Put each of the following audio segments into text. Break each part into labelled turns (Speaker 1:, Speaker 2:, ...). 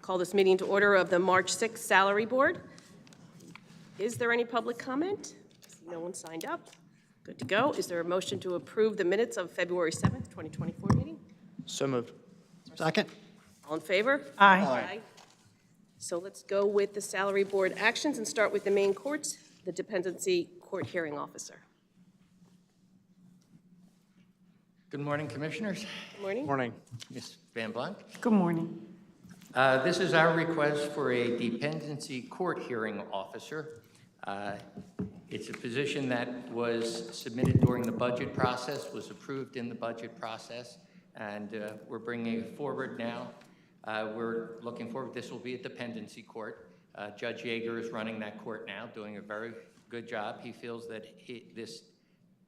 Speaker 1: Call this meeting to order of the March 6th Salary Board. Is there any public comment? No one signed up. Good to go. Is there a motion to approve the minutes of February 7th, 2024 meeting?
Speaker 2: So moved.
Speaker 3: Second.
Speaker 1: All in favor?
Speaker 3: Aye.
Speaker 1: So let's go with the Salary Board actions and start with the main courts, the Dependency Court Hearing Officer.
Speaker 4: Good morning, Commissioners.
Speaker 1: Good morning.
Speaker 2: Morning.
Speaker 4: Ms. Van Blank.
Speaker 5: Good morning.
Speaker 4: This is our request for a Dependency Court Hearing Officer. It's a position that was submitted during the budget process, was approved in the budget process, and we're bringing it forward now. We're looking forward. This will be a dependency court. Judge Yeager is running that court now, doing a very good job. He feels that this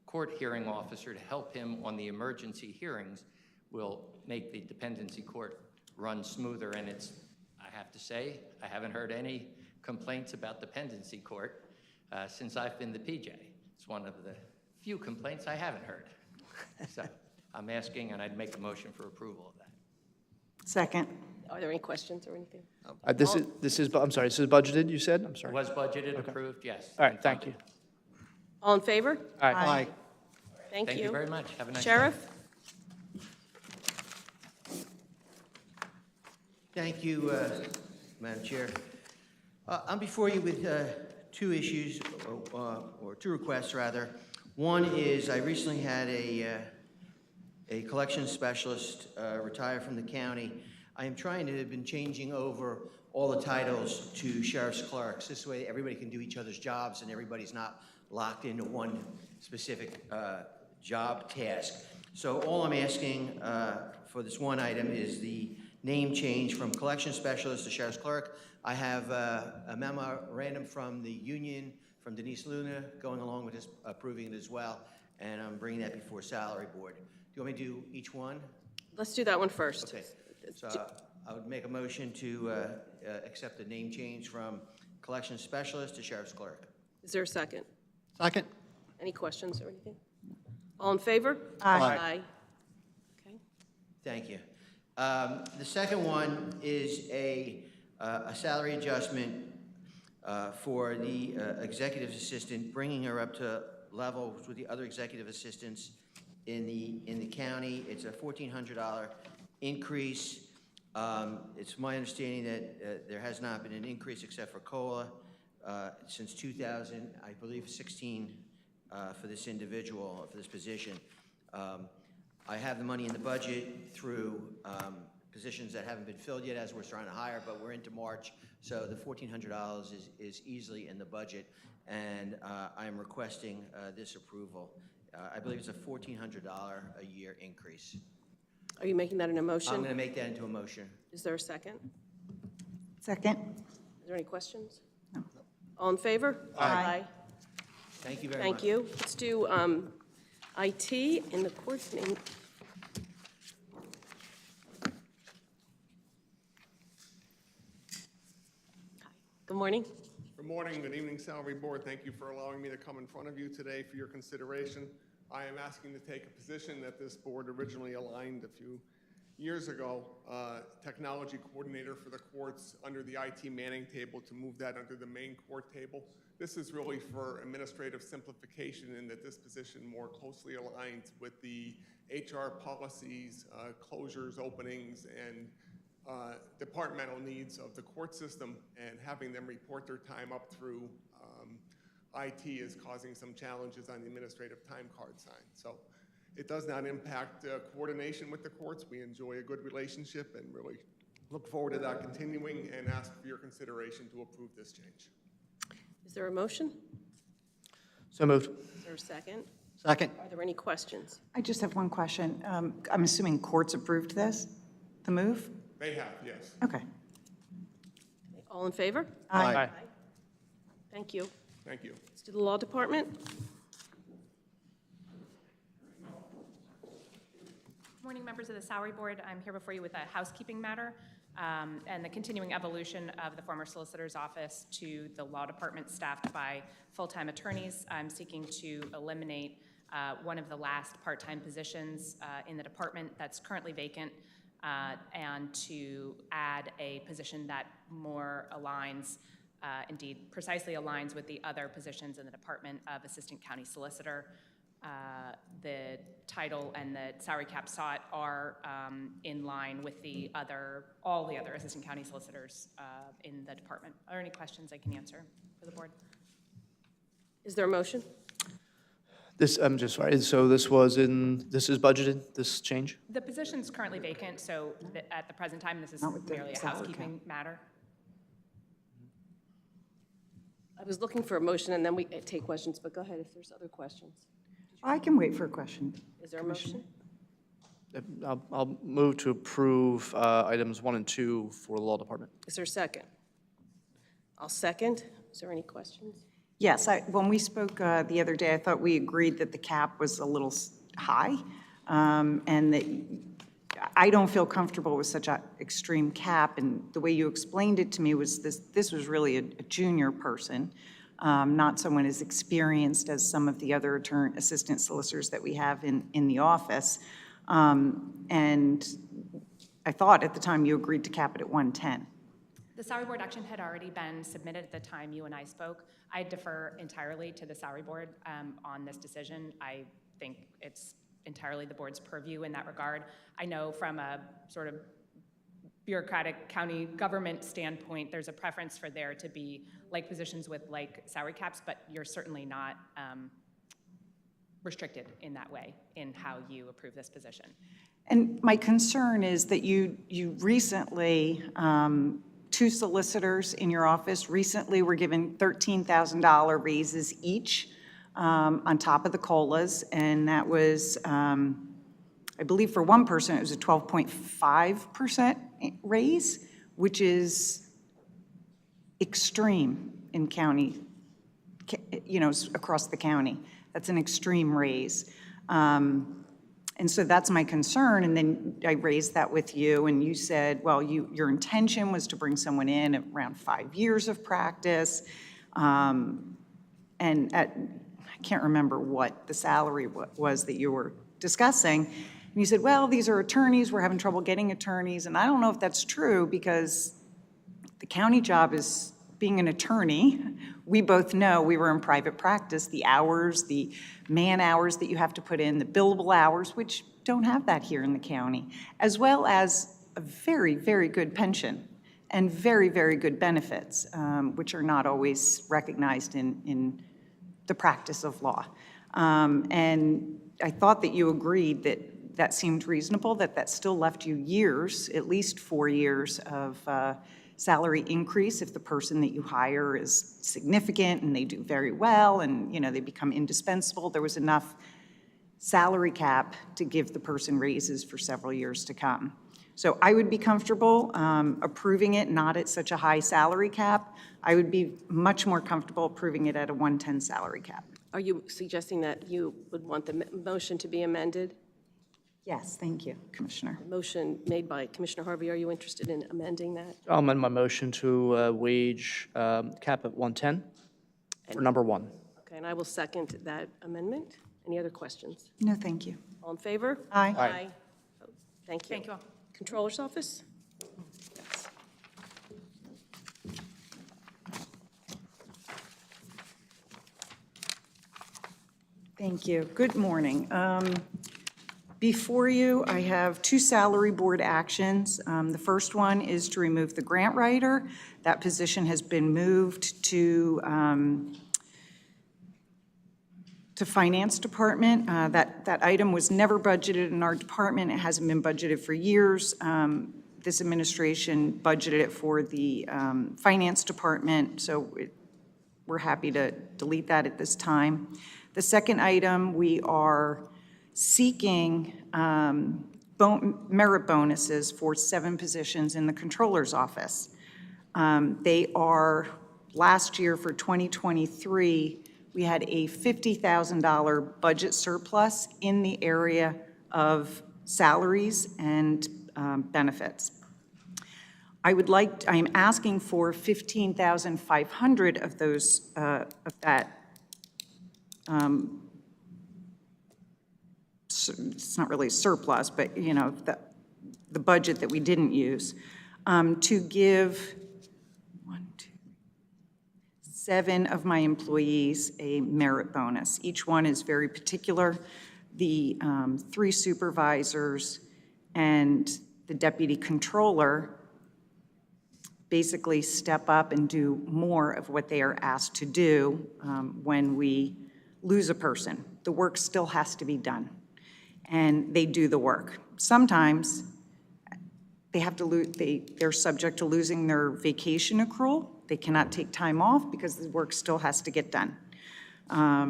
Speaker 4: court hearing officer to help him on the emergency hearings will make the dependency court run smoother. And I have to say, I haven't heard any complaints about dependency court since I've been the PJ. It's one of the few complaints I haven't heard. So I'm asking, and I'd make a motion for approval of that.
Speaker 5: Second.
Speaker 1: Are there any questions or anything?
Speaker 2: This is budgeted, you said? I'm
Speaker 4: It
Speaker 2: sorry.
Speaker 4: was budgeted, approved, yes.
Speaker 2: All right, thank you.
Speaker 1: All in favor?
Speaker 2: Aye.
Speaker 1: Thank
Speaker 4: Thank
Speaker 1: you.
Speaker 4: you very much. Have a nice day.
Speaker 1: Sheriff?
Speaker 3: Thank you, Madam Chair. I'm before you with two issues, or two requests, rather. One is I recently had a collections specialist retire from the county. I am trying to have been changing over all the titles to sheriff's clerks. This way everybody can do each other's jobs and everybody's not locked into one specific job task. So all I'm asking for this one item is the name change from collection specialist to sheriff's clerk. I have a memorandum from the union, from Denise Luna, going along with this, approving it as well, and I'm bringing that before salary board. Do you want me to do each one?
Speaker 1: Let's do that one first.
Speaker 3: Okay, so I would make a motion to accept the name change from collection specialist to sheriff's clerk.
Speaker 1: Is there a second?
Speaker 3: Second.
Speaker 1: Any questions or anything? All in favor?
Speaker 5: Aye.
Speaker 1: Okay.
Speaker 3: Thank you. The second one is a salary adjustment for the executive assistant, bringing her up to levels with the other executive assistants in the county. It's a $1,400 increase. It's my understanding that there has not been an increase except for COLA since 2000, I believe 16 for this individual, for this position. I have the money in the budget through positions that haven't been filled yet as we're starting to hire, but we're into March, so the $1,400 is easily in the budget, and I am requesting this approval. I believe it's a $1,400 a year increase.
Speaker 1: Are you making that in a motion?
Speaker 3: I'm going to make that into a motion.
Speaker 1: Is there a second?
Speaker 5: Second.
Speaker 1: Is there any questions? No. All in favor?
Speaker 5: Aye.
Speaker 3: Thank you very much.
Speaker 1: Thank you. Let's do IT in the court's name. Good morning.
Speaker 6: Good morning, good evening, Salary Board. Thank you for allowing me to come in front of you today for your consideration. I am asking to take a position that this board originally aligned a few years ago, technology coordinator for the courts under the IT Manning table, to move that under the main court table. This is really for administrative simplification in that this position more closely aligns with the HR policies, closures, openings, and departmental needs of the court system, and having them report their time up through IT is causing some challenges on the administrative time card sign. So it does not impact coordination with the courts. We enjoy a good relationship and really look forward to that continuing, and ask for your consideration to approve this change.
Speaker 1: Is there a motion?
Speaker 2: So moved.
Speaker 1: Is there a second?
Speaker 3: Second.
Speaker 1: Are there any questions?
Speaker 5: I just have one question. I'm assuming courts approved this, the move?
Speaker 6: They have, yes.
Speaker 5: Okay.
Speaker 1: All in favor?
Speaker 2: Aye.
Speaker 1: Thank you.
Speaker 6: Thank you.
Speaker 1: Let's do the law department.
Speaker 7: Good morning, members of the Salary Board. I'm here before you with a housekeeping matter and the continuing evolution of the former solicitor's office to the law department staffed by full-time attorneys. I'm seeking to eliminate one of the last part-time positions in the department that's currently vacant. and to add a position that more aligns, indeed precisely aligns with the other positions in the Department of Assistant County Solicitor. The title and the salary cap sought are in line with all the other Assistant County Solicitors in the department. Are there any questions I can answer for the board?
Speaker 1: Is there a motion?
Speaker 2: I'm just sorry, so this is budgeted, this change?
Speaker 7: The position's currently vacant, so at the present time, this is
Speaker 5: Not with the
Speaker 7: merely a
Speaker 5: salary
Speaker 7: housekeeping matter.
Speaker 1: I was looking for a motion, and then we take questions, but go ahead if there's other questions.
Speaker 5: I can wait for a question.
Speaker 1: Is there a motion?
Speaker 2: I'll move to approve items 1 and 2 for the Law Department.
Speaker 1: Is there a second? I'll second. Is there any questions?
Speaker 5: Yes, when we spoke the other day, I thought we agreed that the cap was a little high, and that I don't feel comfortable with such an extreme cap, and the way you explained it to me was this was really a junior person, not someone as experienced as some of the other assistant solicitors that we have in the office. And I thought at the time you agreed to cap it at 110.
Speaker 7: The salary board action had already been submitted at the time you and I spoke. I defer entirely to the salary board on this decision. I think it's entirely the board's purview in that regard. I know from a sort of bureaucratic county government standpoint, there's a preference for there to be like positions with like salary caps, but you're certainly not restricted in that way in how you approve this position.
Speaker 5: And my concern is that you recently, 2 solicitors in your office recently were given $13,000 raises each on top of the COLAs, and that was, I believe for one person, it was a 12.5% raise, which is extreme in county, across the county. That's an extreme raise. And so that's my concern, and then I raised that with you, and you said, well, your intention was to bring someone in at around 5 years of practice, and I can't remember what the salary was that you were discussing, and you said, well, these are attorneys, we're having trouble getting attorneys, and I don't know if that's true, because the county job is being an attorney. We both know, we were in private practice, the hours, the man hours that you have to put in, the billable hours, which don't have that here in the county, as well as a very, very good pension and very, very good benefits, which are not always recognized in the practice of law. And I thought that you agreed that that seemed reasonable, that still left you years, at least 4 years of salary increase if the person that you hire is significant and they do very well and they become indispensable. There was enough salary cap to give the person raises for several years to come. So I would be comfortable approving it not at such a high salary cap. I would be much more comfortable approving it at a 110 salary cap.
Speaker 1: Are you suggesting that you would want the motion to be amended?
Speaker 5: Yes, thank you, Commissioner.
Speaker 1: Motion made by Commissioner Harvey. Are you interested in amending that?
Speaker 2: I'll amend my motion to wage cap at 110 for number 1.
Speaker 1: Okay, and I will second that amendment. Any other questions?
Speaker 5: No, thank you.
Speaker 1: All in favor?
Speaker 5: Aye.
Speaker 1: Aye. Thank you.
Speaker 7: Thank you all.
Speaker 1: Controller's Office?
Speaker 5: Thank you. Good morning. Before you, I have 2 salary board actions. The first one is to remove the grant writer. That position has been moved to Finance Department. That item was never budgeted in our department. It hasn't been budgeted for years. This administration budgeted it for the Finance Department, so we're happy to delete that at this time. The second item, we are seeking merit bonuses for 7 positions in the Controller's Office. They are, last year for 2023, we had a $50,000 budget surplus in the area of salaries and benefits. I am asking for $15,500 of those, of that. It's not really surplus, but the budget that we didn't use, to give 7 of my employees a merit bonus. Each one is very particular. The 3 supervisors and the deputy controller basically step up and do more of what they are asked to do when we lose a person. The work still has to be done, and they do the work. Sometimes they have to they're subject to losing their vacation accrual. They cannot take time off because the work still has to get done. I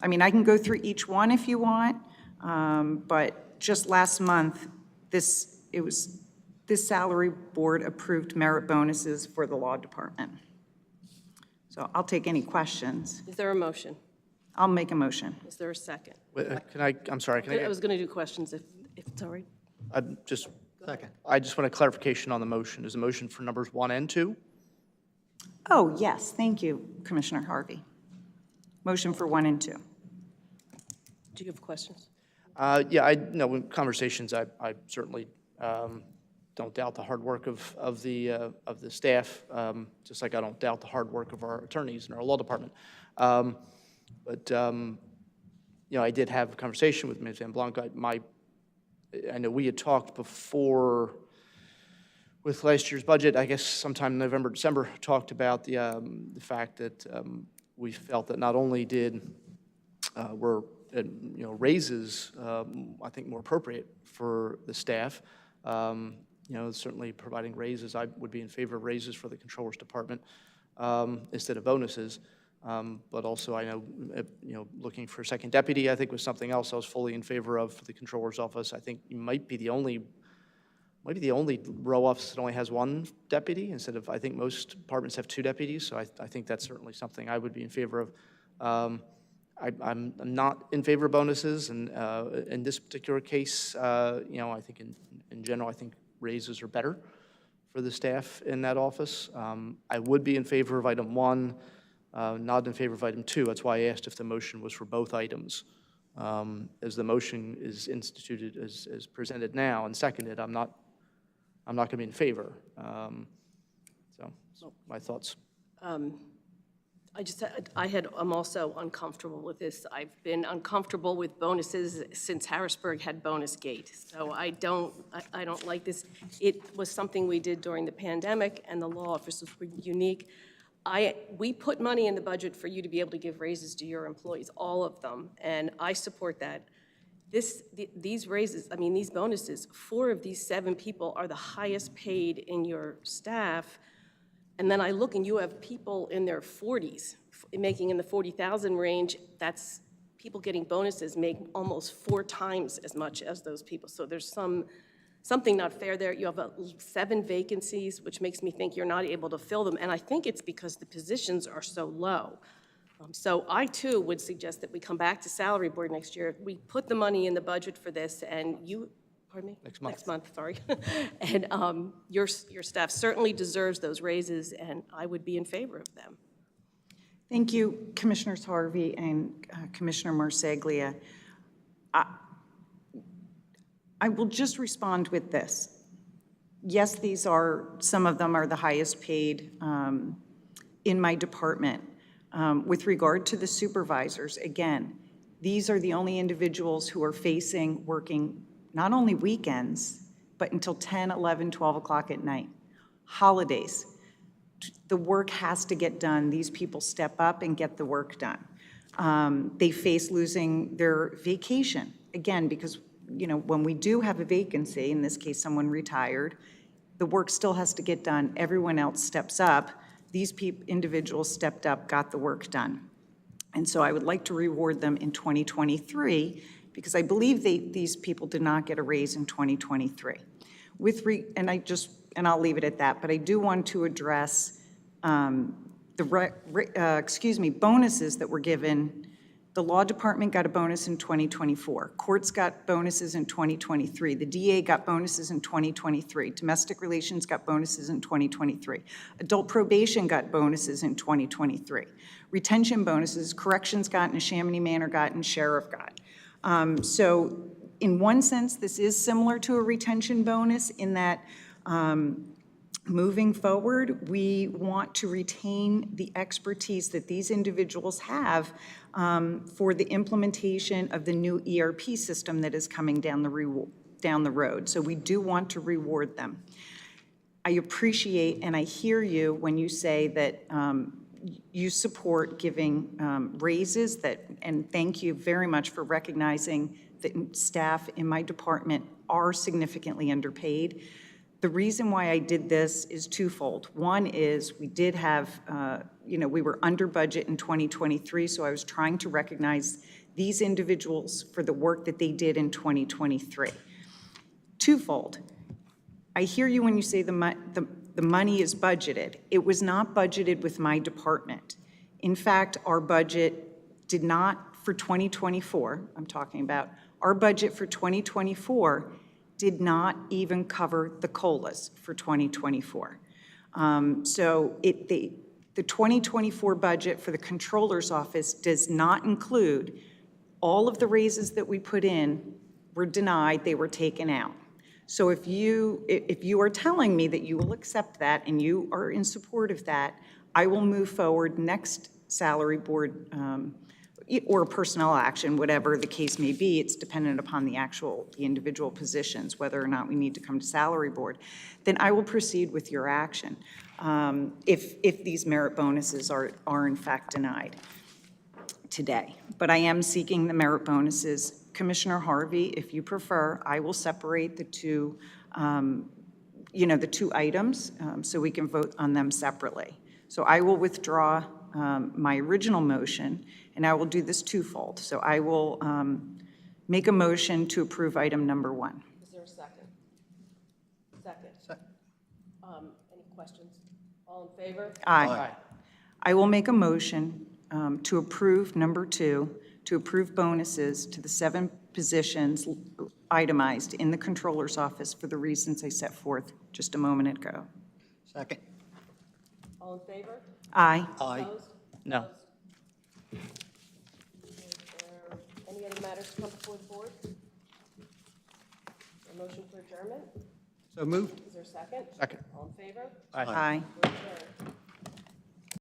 Speaker 5: mean, I can go through each one if you want, but just last month, this salary board approved merit bonuses for the law department. So I'll take any questions.
Speaker 1: Is there a motion?
Speaker 5: I'll make a motion.
Speaker 1: Is there a second?
Speaker 2: I'm sorry, can
Speaker 1: I
Speaker 2: I,
Speaker 1: was going to do questions if it's all right.
Speaker 2: I just want a clarification on the motion. Is the motion for numbers 1 and 2?
Speaker 5: Oh, yes, thank you, Commissioner Harvey. Motion for 1 and 2.
Speaker 1: Do you have questions?
Speaker 2: Yeah, in conversations, I certainly don't doubt the hard work of the staff, just like I don't doubt the hard work of our attorneys and our law department. But I did have a conversation with Ms. Van Blanca. I know we had talked before with last year's budget, I guess sometime in November, December, talked about the fact that we felt that not only were raises, I think, more appropriate for the staff. Certainly providing raises, I would be in favor of raises for the Controller's Department instead of bonuses. But also, I know, looking for a second deputy, I think, was something else I was fully in favor of for the Controller's Office. I think you might be the only row office that only has 1 deputy instead of, I think most departments have 2 deputies. So I think that's certainly something I would be in favor of. I'm not in favor of bonuses, and in this particular case, I think in general, I think raises are better for the staff in that office. I would be in favor of item 1, not in favor of item 2. That's why I asked if the motion was for both items. As the motion is instituted as presented now and seconded, I'm not going to be in favor. So my thoughts.
Speaker 1: I'm also uncomfortable with this. I've been uncomfortable with bonuses since Harrisburg had Bonus Gate. So I don't like this. It was something we did during the pandemic, and the law offices were unique. We put money in the budget for you to be able to give raises to your employees, all of them, and I support that. These raises, these bonuses, 4 of these 7 people are the highest paid in your staff. And then I look, and you have people in their 40s, making in the 40,000 range. That's people getting bonuses make almost 4 times as much as those people. So there's something not fair there. You have 7 vacancies, which makes me think you're not able to fill them. And I think it's because the positions are so low. So I, too, would suggest that we come back to salary board next year. We put the money in the budget for this, and you, pardon me?
Speaker 2: Next month.
Speaker 1: Next month, sorry. And your staff certainly deserves those raises, and I would be in favor of them.
Speaker 5: Thank you, Commissioners Harvey and Commissioner Marsaglia. I will just respond with this. Yes, some of them are the highest paid in my department. With regard to the supervisors, again, these are the only individuals who are working not only weekends, but until 10, 11, 12 o'clock at night. Holidays, the work has to get done. These people step up and get the work done. They face losing their vacation, again, because when we do have a vacancy, in this case someone retired, the work still has to get done. Everyone else steps up. These individuals stepped up, got the work done. And so I would like to reward them in 2023, because I believe these people did not get a raise in 2023. And I'll leave it at that, but I do want to address bonuses that were given. The law department got a bonus in 2024. Courts got bonuses in 2023. The DA got bonuses in 2023. Domestic relations got bonuses in 2023. Adult probation got bonuses in 2023. Retention bonuses, corrections got, and Chamonix Manor got, and sheriff got. So in one sense, this is similar to a retention bonus in that moving forward, we want to retain the expertise that these individuals have for the implementation of the new ERP system that is coming down the road. So we do want to reward them. I appreciate and I hear you when you say that you support giving raises and thank you very much for recognizing that staff in my department are significantly underpaid. The reason why I did this is twofold. One is we did have, we were under budget in 2023, so I was trying to recognize these individuals for the work that they did in 2023. Twofold. I hear you when you say the money is budgeted. It was not budgeted with my department. In fact, our budget did not, for 2024, I'm talking about, our budget for 2024 did not even cover the COLAs for 2024. So the 2024 budget for the Controller's Office does not include all of the raises that we put in were denied, they were taken out. So if you are telling me that you will accept that and you are in support of that, I will move forward next salary board or personnel action, whatever the case may be. It's dependent upon the individual positions, whether or not we need to come to salary board. Then I will proceed with your action if these merit bonuses are in fact denied today. But I am seeking the merit bonuses. Commissioner Harvey, if you prefer, I will separate the two, the two items so we can vote on them separately. So I will withdraw my original motion, and I will do this twofold. So I will make a motion to approve item number 1.
Speaker 1: Is there a second? Second. Any questions? All in favor?
Speaker 5: Aye. I will make a motion to approve number 2, to approve bonuses to the 7 positions itemized in the Controller's Office for the reasons I set forth just a moment ago.
Speaker 8: Second.
Speaker 1: All in favor?
Speaker 5: Aye.
Speaker 1: Opposed?
Speaker 2: No.
Speaker 1: Is there any other matters to come before the board? A motion for adjournment?
Speaker 8: So moved.
Speaker 1: Is there a second?
Speaker 2: Second.
Speaker 1: All in favor?
Speaker 5: Aye.
Speaker 1: We're adjourned.